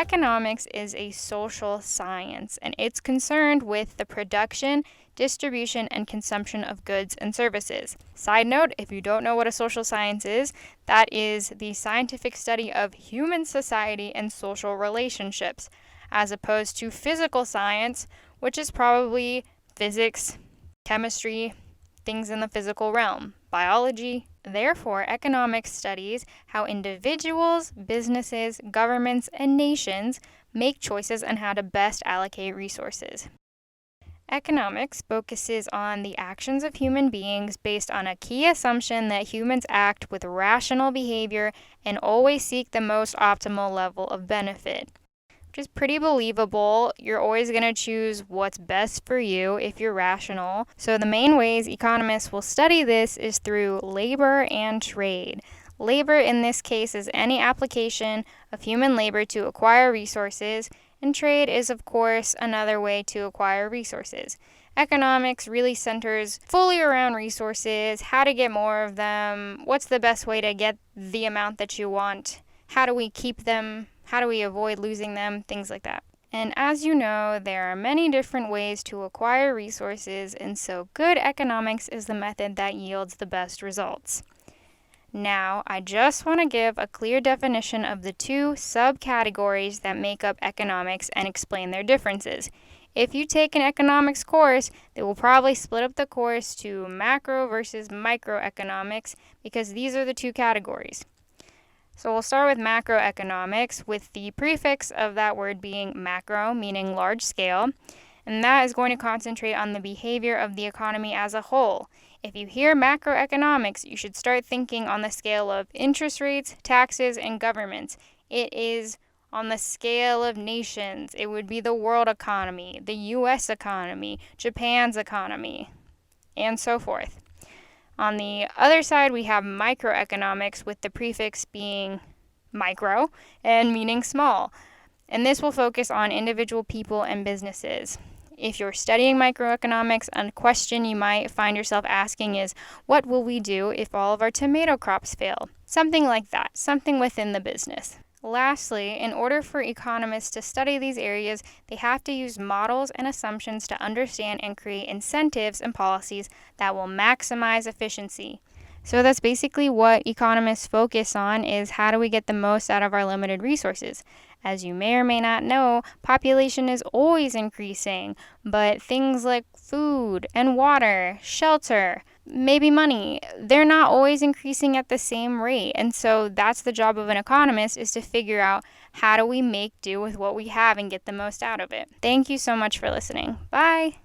economics is a social science, and it's concerned with the production, distribution, and consumption of goods and services. Side note, if you don't know what a social science is, that is the scientific study of human society and social relationships, as opposed to physical science, which is probably physics, chemistry, things in the physical realm, biology. Therefore, economics studies how individuals, businesses, governments, and nations make choices on how to best allocate resources. Economics focuses on the actions of human beings based on a key assumption that humans act with rational behavior and always seek the most optimal level of benefit. Which is pretty believable. You're always going to choose what's best for you if you're rational. So the main ways economists will study this is through labor and trade. Labor in this case is any application of human labor to acquire resources, and trade is, of course, another way to acquire resources. Economics really centers fully around resources, how to get more of them, what's the best way to get the amount that you want, how do we keep them, how do we avoid losing them, things like that. And as you know, there are many different ways to acquire resources, and so good economics is the method that yields the best results. Now, I just want to give a clear definition of the two subcategories that make up economics and explain their differences. If you take an economics course, they will probably split up the course to macro versus microeconomics because these are the two categories. So we'll start with macroeconomics, with the prefix of that word being macro, meaning large scale, and that is going to concentrate on the behavior of the economy as a whole. If you hear macroeconomics, you should start thinking on the scale of interest rates, taxes, and governments. It is on the scale of nations. It would be the world economy, the U.S. economy, Japan's economy, and so forth. On the other side, we have microeconomics with the prefix being micro and meaning small. And this will focus on individual people and businesses. If you're studying microeconomics, a question you might find yourself asking is, what will we do if all of our tomato crops fail? Something like that, something within the business. Lastly, in order for economists to study these areas, they have to use models and assumptions to understand and create incentives and policies that will maximize efficiency. So that's basically what economists focus on, is how do we get the most out of our limited resources. As you may or may not know, population is always increasing, but things like food and water, shelter, maybe money, they're not always increasing at the same rate. And so that's the job of an economist, is to figure out how do we make do with what we have and get the most out of it. Thank you so much for listening. Bye.